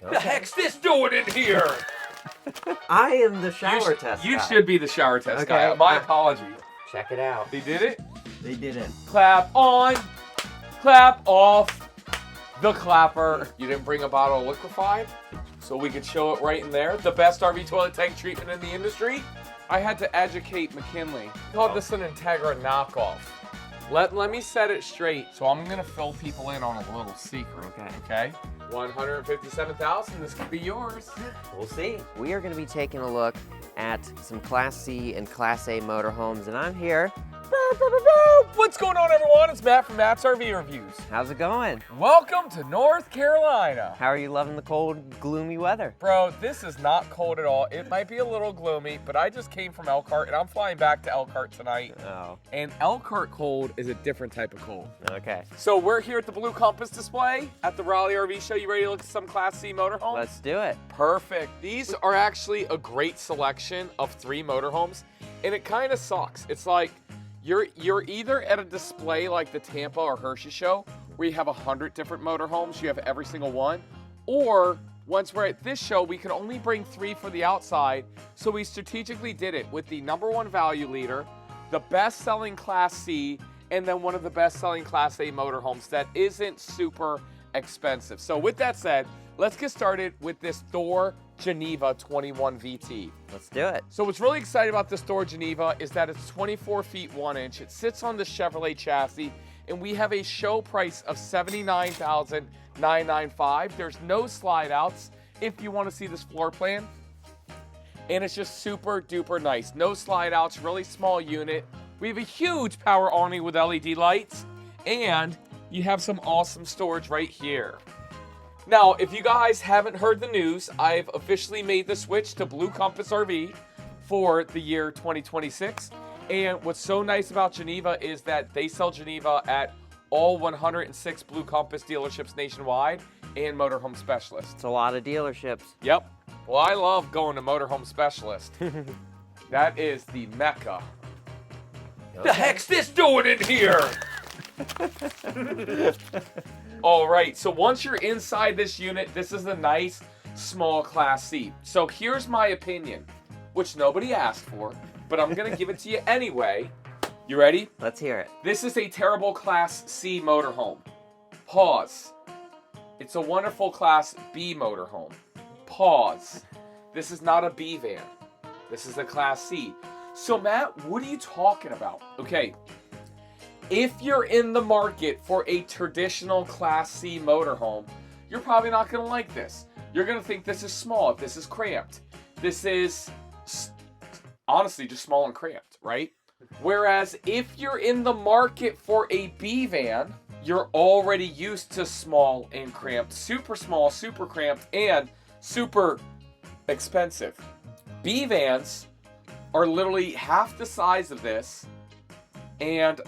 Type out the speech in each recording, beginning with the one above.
Okay. The heck's this doing in here? I am the shower test guy. You should be the shower test guy. My apologies. Check it out. They did it? They did it. Clap on, clap off, the clapper. You didn't bring a bottle of Liquified, so we could show it right in there. The best RV toilet tank treatment in the industry. I had to educate McKinley. He called this an Entegra knockoff. Let me set it straight. So I'm gonna fill people in on a little secret. Okay. 157,000. This could be yours. We'll see. We are going to be taking a look at some Class C and Class A motorhomes, and I'm here. What's going on, everyone? It's Matt from Matt's RV Reviews. How's it going? Welcome to North Carolina. How are you loving the cold, gloomy weather? Bro, this is not cold at all. It might be a little gloomy, but I just came from Elkhart, and I'm flying back to Elkhart tonight. Oh. And Elkhart cold is a different type of cold. Okay. So we're here at the Blue Compass display at the Raleigh RV show. You ready to look at some Class C motorhomes? Let's do it. Perfect. These are actually a great selection of 3 motorhomes, and it kind of sucks. It's like you're either at a display like the Tampa or Hershey show where you have 100 different motorhomes, you have every single one, or once we're at this show, we can only bring 3 for the outside, so we strategically did it with the #1 value leader, the best-selling Class C, and then one of the best-selling Class A motorhomes that isn't super expensive. So with that said, let's get started with this Thor Geneva 21 VT. Let's do it. So what's really exciting about this Thor Geneva is that it's 24 feet 1 inch. It sits on the Chevrolet chassis, and we have a show price of $79,995. There's no slide outs if you want to see this floor plan. And it's just super duper nice. No slide outs, really small unit. We have a huge power awning with LED lights, and you have some awesome storage right here. Now, if you guys haven't heard the news, I've officially made the switch to Blue Compass RV for the year 2026. And what's so nice about Geneva is that they sell Geneva at all 106 Blue Compass dealerships nationwide and motorhome specialists. It's a lot of dealerships. Yep. Well, I love going to motorhome specialist. That is the mecca. Okay. The heck's this doing in here? All right, so once you're inside this unit, this is a nice small Class C. So here's my opinion, which nobody asked for, but I'm gonna give it to you anyway. You ready? Let's hear it. This is a terrible Class C motorhome. Pause. It's a wonderful Class B motorhome. Pause. This is not a B van. This is a Class C. So Matt, what are you talking about? Okay. If you're in the market for a traditional Class C motorhome, you're probably not going to like this. You're going to think this is small, this is cramped. This is honestly just small and cramped, right? Whereas if you're in the market for a B van, you're already used to small and cramped, super small, super cramped, and super expensive. B vans are literally half the size of this, and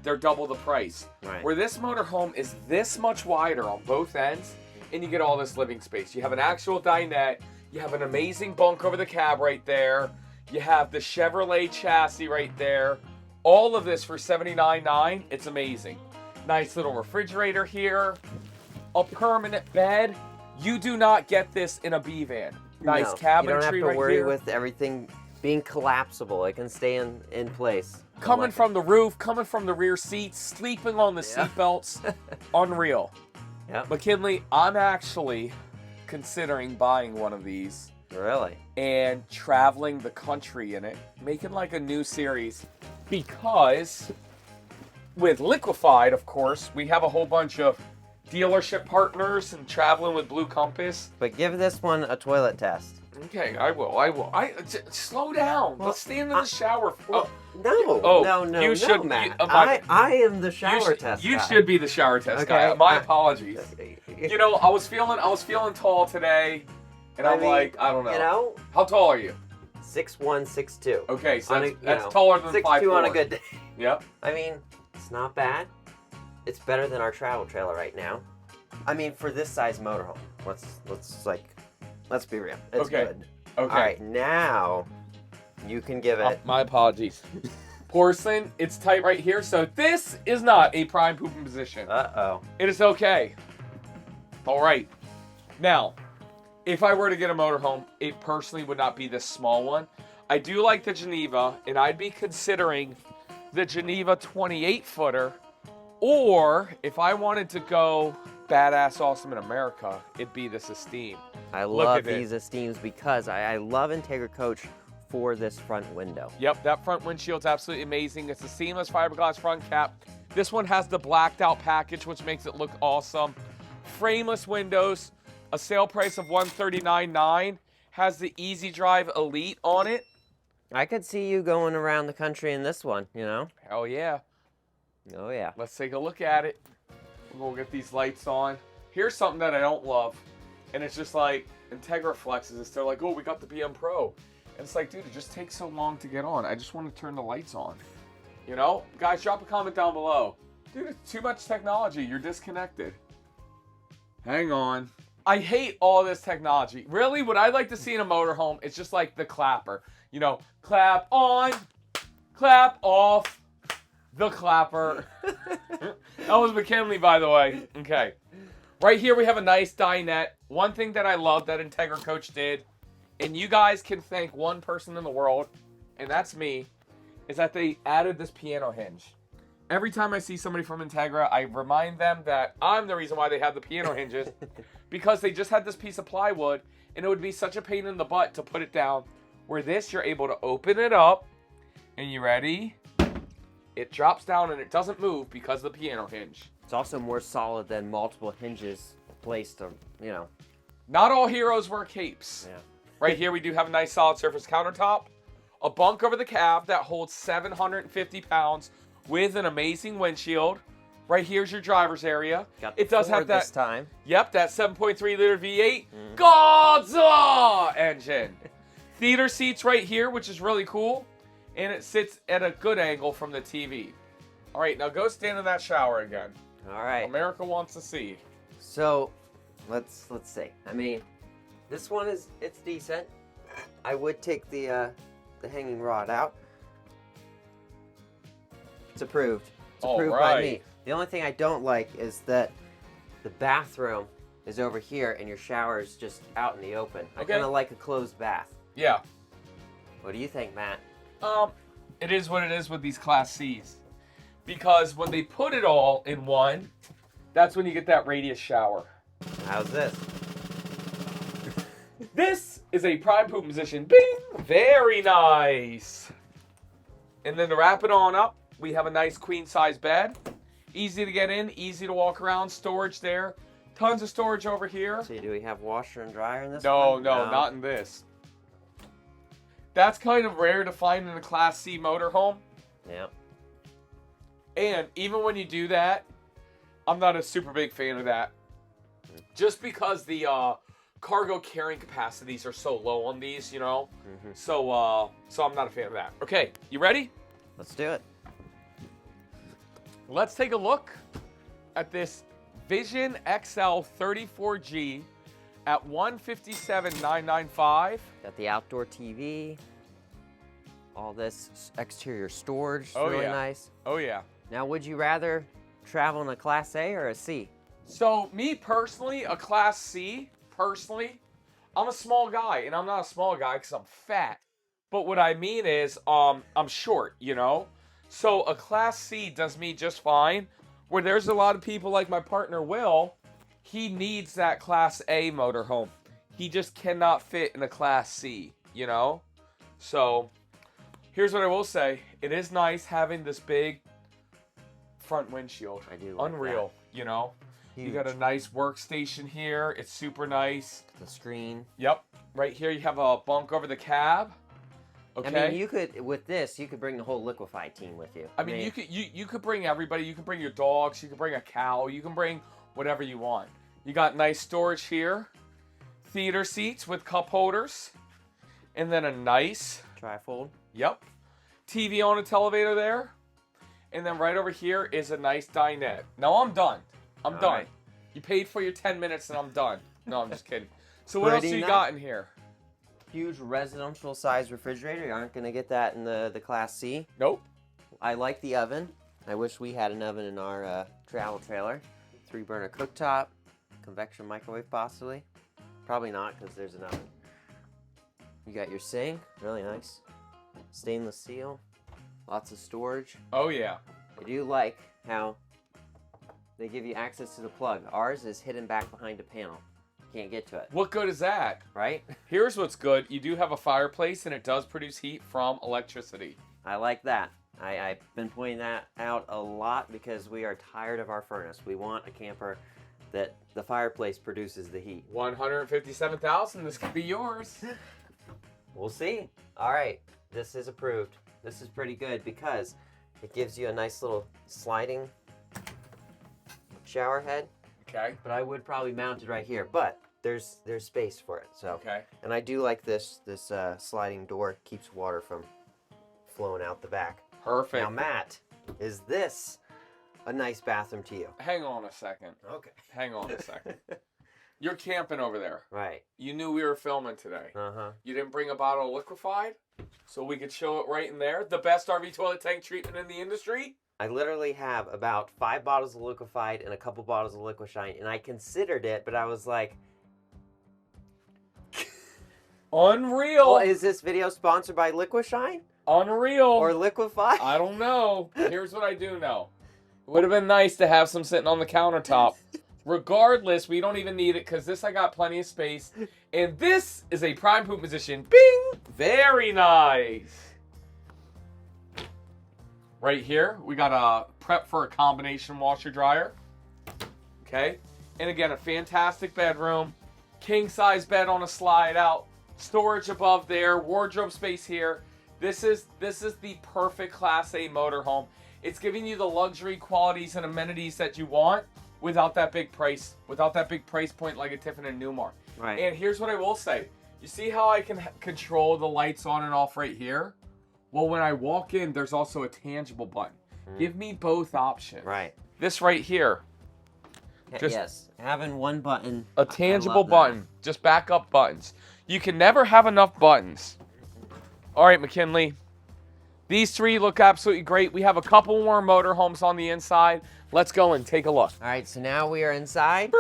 they're double the price. Right. Where this motorhome is this much wider on both ends, and you get all this living space. You have an actual dinette, you have an amazing bunk over the cab right there, you have the Chevrolet chassis right there. All of this for $79,900. It's amazing. Nice little refrigerator here, a permanent bed. You do not get this in a B van. Nice cabinetry right here. You don't have to worry with everything being collapsible. It can stay in place. Coming from the roof, coming from the rear seats, sleeping on the seat belts. Unreal. Yeah. McKinley, I'm actually considering buying one of these. Really? And traveling the country in it. Making like a new series. Because with Liquified, of course, we have a whole bunch of dealership partners and traveling with Blue Compass. But give this one a toilet test. Okay, I will. Slow down. Well, Let's stand in the shower. No, You should, Matt. I am the shower test guy. You should be the shower test guy. My apologies. You know, I was feeling tall today, and I don't know. You know, how tall are you? 6'1", 6'2". Okay, so that's taller than 5'4". 6'2" on a good day. Yep. I mean, it's not bad. It's better than our travel trailer right now. I mean, for this size motorhome, let's be real. It's good. Okay. All right, now you can give it. My apologies. Porcelain, it's tight right here, so this is not a prime pooping position. Uh-oh. It is okay. All right. Now, if I were to get a motorhome, it personally would not be this small one. I do like the Geneva, and I'd be considering the Geneva 28-footer, or if I wanted to go badass awesome in America, it'd be this Esteem. I love these Esteems because I love Entegra Coach for this front window. Yep, that front windshield's absolutely amazing. It's a seamless fiberglass front cap. This one has the blacked out package, which makes it look awesome. Frameless windows, a sale price of $139.9, has the Easy Drive Elite on it. I could see you going around the country in this one, you know? Hell yeah. Oh yeah. Let's take a look at it. We'll get these lights on. Here's something that I don't love, and it's just like Entegra flexes this. They're like, oh, we got the BM Pro. And it's like, dude, it just takes so long to get on. I just want to turn the lights on. You know? Guys, drop a comment down below. Dude, it's too much technology. You're disconnected. Hang on. I hate all this technology. Really, what I'd like to see in a motorhome is just like the clapper. You know, clap on, clap off, the clapper. That was McKinley, by the way. Okay. Right here we have a nice dinette. One thing that I love that Entegra Coach did, and you guys can thank one person in the world, and that's me, is that they added this piano hinge. Every time I see somebody from Entegra, I remind them that I'm the reason why they have the piano hinges, because they just had this piece of plywood, and it would be such a pain in the butt to put it down. Where this, you're able to open it up, and you ready? It drops down and it doesn't move because of the piano hinge. It's also more solid than multiple hinges placed, you know. Not all heroes wear capes. Yeah. Right here we do have a nice solid surface countertop, a bunk over the cab that holds 750 pounds with an amazing windshield. Right here's your driver's area. Got it does Ford have that this time. Yep, that 7.3 liter V8 Godzilla engine. Theater seats right here, which is really cool, and it sits at a good angle from the TV. All right, now go stand in that shower again. All right. America wants to see. So, let's see. I mean, this one it's decent. I would take the hanging rod out. It's approved. It's approved by me. The only thing I don't like is that the bathroom is over here and your shower is just out in the open. I kind of like a closed bath. Yeah. What do you think, Matt? It is what it is with these Class Cs. Because when they put it all in one, that's when you get that radius shower. How's this? This is a prime poop position. Bing! Very nice. And then to wrap it on up, we have a nice queen size bed. Easy to get in, easy to walk around, storage there. Tons of storage over here. So do we have washer and dryer in this No, one? not in this. That's kind of rare to find in a Class C motorhome. Yeah. And even when you do that, I'm not a super big fan of that. Just because the cargo carrying capacities are so low on these, you know. So I'm not a fan of that. Okay, you ready? Let's do it. Let's take a look at this Vision XL 34G at $157,995. Got the outdoor TV. All this exterior storage. Oh, really yeah. nice. Oh, yeah. Now, would you rather travel in a Class A or a C? So, me personally, a Class C, personally, I'm a small guy, and I'm not a small guy because I'm fat. But what I mean is, I'm short, you know? So, a Class C does me just fine. Where there's a lot of people like my partner Will, he needs that Class A motorhome. He just cannot fit in a Class C, you know? So, here's what I will say. It is nice having this big front windshield. I do like Unreal, you know? Huge. You got a nice workstation here. It's super nice. The screen. Yep. Right here you have a bunk over the cab. Okay. I mean, you could, with this, you could bring the whole Liquified team with you. I mean, you could bring everybody. You can bring your dogs. You can bring a cow. You can bring whatever you want. You got nice storage here. Theater seats with cup holders. And then a nice... Trifold. Yep. TV on a televator there. And then right over here is a nice dinette. Now I'm done. I'm done. Right. You paid for your 10 minutes and I'm done. No, I'm just kidding. So what else do you got in here? Huge residential size refrigerator. You aren't going to get that in the Class C. Nope. I like the oven. I wish we had an oven in our travel trailer. 3-burner cooktop. Convection microwave possibly. Probably not, because there's an oven. You got your sink, really nice. Stainless steel, lots of storage. Oh yeah. I do like how they give you access to the plug. Ours is hidden back behind a panel. Can't get to it. What good is that? Right? Here's what's good. You do have a fireplace, and it does produce heat from electricity. I like that. I've been pointing that out a lot because we are tired of our furnace. We want a camper that the fireplace produces the heat. 157,000. This could be yours. We'll see. All right, this is approved. This is pretty good because it gives you a nice little sliding shower head. Okay. But I would probably mount it right here. But there's space for it. So. Okay. And I do like this sliding door. Keeps water from flowing out the back. Perfect. Now, Matt, is this a nice bathroom to you? Hang on a second. Okay. Hang on a second. You're camping over there. Right. You knew we were filming today. Uh-huh. You didn't bring a bottle of Liquified, so we could show it right in there. The best RV toilet tank treatment in the industry. I literally have about 5 bottles of Liquified and a couple bottles of Liquishine, and I considered it, but I was like, unreal. well, is this video sponsored by Liquishine? Unreal. Or Liquified? I don't know. Here's what I do know. It would have been nice to have some sitting on the countertop. Regardless, we don't even need it because this I got plenty of space. And this is a prime poop position. Bing! Very nice. Right here, we got a prep for a combination washer dryer. Okay. And again, a fantastic bedroom. King size bed on a slide out. Storage above there. Wardrobe space here. This is the perfect Class A motorhome. It's giving you the luxury qualities and amenities that you want without that big price point like a Tiffin and Newmar. Right. And here's what I will say. You see how I can control the lights on and off right here? Well, when I walk in, there's also a tangible button. Give me both options. Right. This right here. Just yes. Having one button. a tangible button. Just backup buttons. You can never have enough buttons. All right, McKinley. These 3 look absolutely great. We have a couple more motorhomes on the inside. Let's go and take a look. All right, so now we are inside.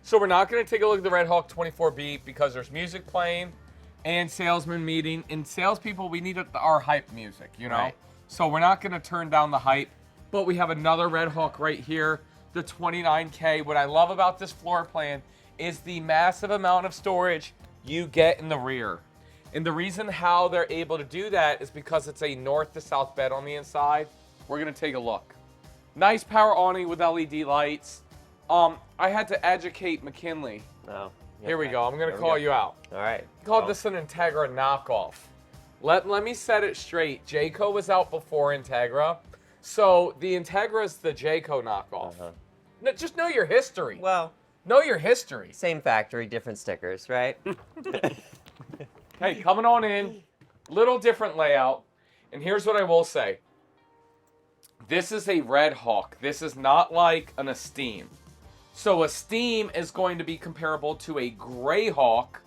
So we're not going to take a look at the Redhawk 24B because there's music playing and salesman meeting. And salespeople, we need our hype music, you know? Right. So we're not going to turn down the hype. But we have another Redhawk right here, the 29K. What I love about this floor plan is the massive amount of storage you get in the rear. And the reason how they're able to do that is because it's a north to south bed on the inside. We're going to take a look. Nice power awning with LED lights. I had to educate McKinley. Oh. Here we go. I'm going to call you out. All right. I called this an Entegra knockoff. Let me set it straight. Jayco was out before Entegra. So the Entegra is the Jayco knockoff. No, just know your history. Well, know your history. same factory, different stickers, right? Hey, coming on in, little different layout. And here's what I will say. This is a Redhawk. This is not like an Esteem. So Esteem is going to be comparable to a Greyhawk.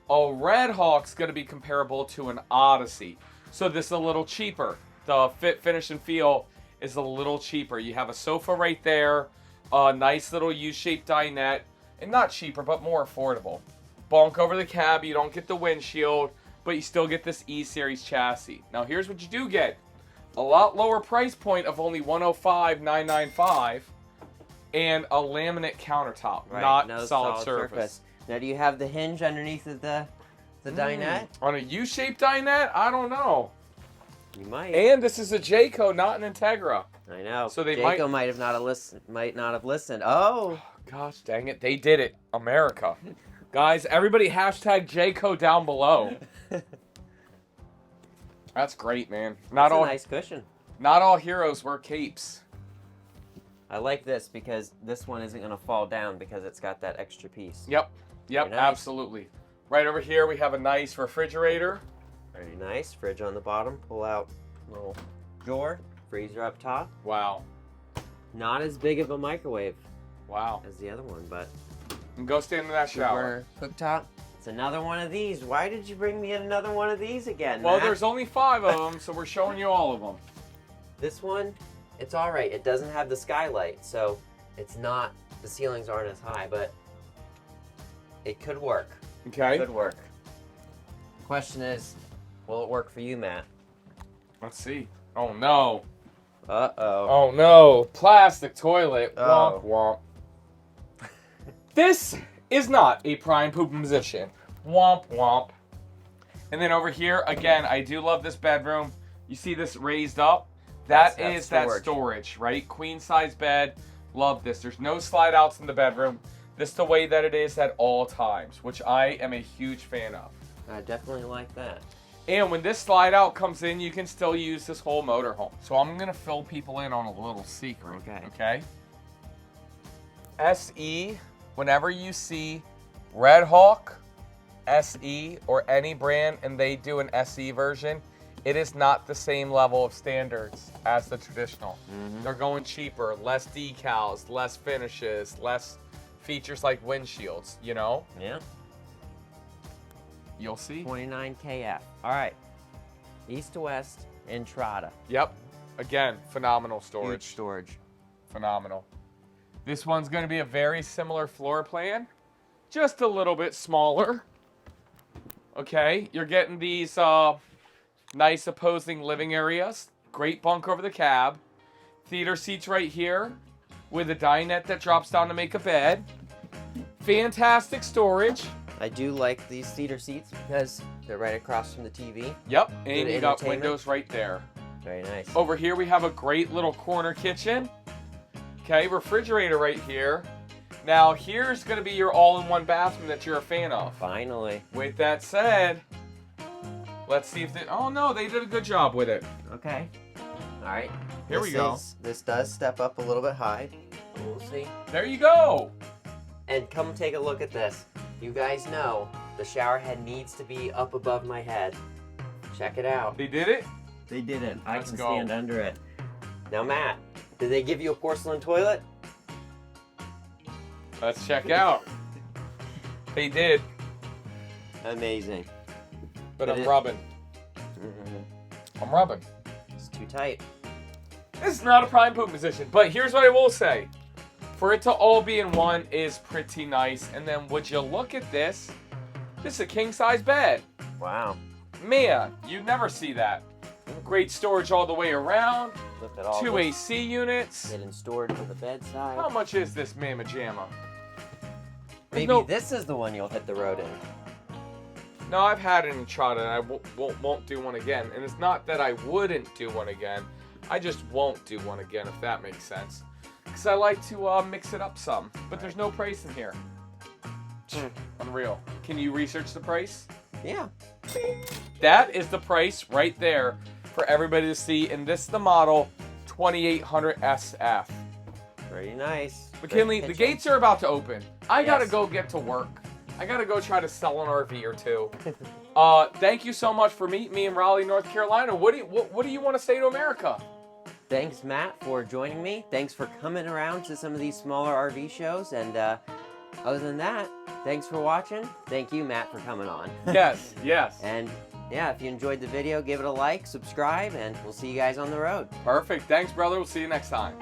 A Redhawk's going to be comparable to an Odyssey. So this is a little cheaper. The fit, finish, and feel is a little cheaper. You have a sofa right there, a nice little U-shaped dinette, and not cheaper, but more affordable. Bunk over the cab, you don't get the windshield, but you still get this E-Series chassis. Now here's what you do get. A lot lower price point of only $105,995 and a laminate countertop, Right, not no solid surface. Now, do you have the hinge underneath of the dinette? On a U-shaped dinette? I don't know. You might. And this is a Jayco, not an Integra. I know. So they Jayco might not have listened. Oh. Gosh dang it, they did it. America. Guys, everybody hashtag Jayco down below. That's great, man. That's a nice cushion. Not all heroes wear capes. I like this because this one isn't going to fall down because it's got that extra piece. Yep, Very nice. absolutely. Right over here we have a nice refrigerator. Very nice. Fridge on the bottom. Pull out little drawer. Freezer up top. Wow. Not as big of a microwave Wow. as the other one, but And go stand in that shower. Cooktop. It's another one of these. Why did you bring me another one of these again, Well, Matt? there's only 5 of them, so we're showing you all of them. This one, it's all right. It doesn't have the skylight, so it's not, the ceilings aren't as high, but It could work. Okay. It could work. Question is, will it work for you, Matt? Let's see. Oh no. Uh-oh. Oh no. Plastic toilet. Oh. Womp womp. This is not a prime poop position. Womp womp. And then over here, again, I do love this bedroom. You see this raised up? That's that storage, right? Queen size bed. Love this. There's no slide outs in the bedroom. This is the way that it is at all times, which I am a huge fan of. I definitely like that. And when this slide out comes in, you can still use this whole motorhome. So I'm going to fill people in on a little secret. Okay? SE, whenever you see Redhawk SE or any brand and they do an SE version, it is not the same level of standards as the traditional. They're going cheaper, less decals, less finishes, less features like windshields, you know? Yeah. You'll see. 29 KF. All right. East to west, Entrada. Yep. Again, phenomenal storage. Huge storage. Phenomenal. This one's going to be a very similar floor plan, just a little bit smaller. Okay, you're getting these nice opposing living areas. Great bunk over the cab. Theater seats right here with a dinette that drops down to make a bed. Fantastic storage. I do like these theater seats because they're right across from the TV. Yep, and you got windows right there. Very nice. Over here we have a great little corner kitchen. Okay, refrigerator right here. Now here's going to be your all-in-one bathroom that you're a fan of. Finally. With that said, let's see if they... Oh no, they did a good job with it. Okay. All right. Here we go. This does step up a little bit high. We'll see. There you go. And come take a look at this. You guys know the shower head needs to be up above my head. Check it out. They did it? They did it. I Let's can go. stand under it. Now, Matt, did they give you a porcelain toilet? Let's check out. They did. Amazing. But I'm rubbing. I'm rubbing. It's too tight. This is not a prime poop position, but here's what I will say. For it to all be in one is pretty nice. And then would you look at this? This is a king-size bed. Wow. Man, you'd never see that. Great storage all the way around. Look at all 2 this. AC units. Hidden storage for the bedside. How much is this mamma jamma? Maybe this is the one you'll hit the road in. No, I've had an Entrada and I won't do one again. And it's not that I wouldn't do one again. I just won't do one again, if that makes sense. Because I like to mix it up some. But there's no price in here. Unreal. Can you research the price? Yeah. That is the price right there for everybody to see. And this is the model 2800 SF. Pretty nice. McKinley, the gates are about to open. I gotta go get to work. I gotta go try to sell an RV or two. Thank you so much for meeting me in Raleigh, North Carolina. What do you want to say to America? Thanks, Matt, for joining me. Thanks for coming around to some of these smaller RV shows. And other than that, thanks for watching. Thank you, Matt, for coming on. Yes, yes. And yeah, if you enjoyed the video, give it a like, subscribe, and we'll see you guys on the road. Perfect. Thanks, brother. We'll see you next time.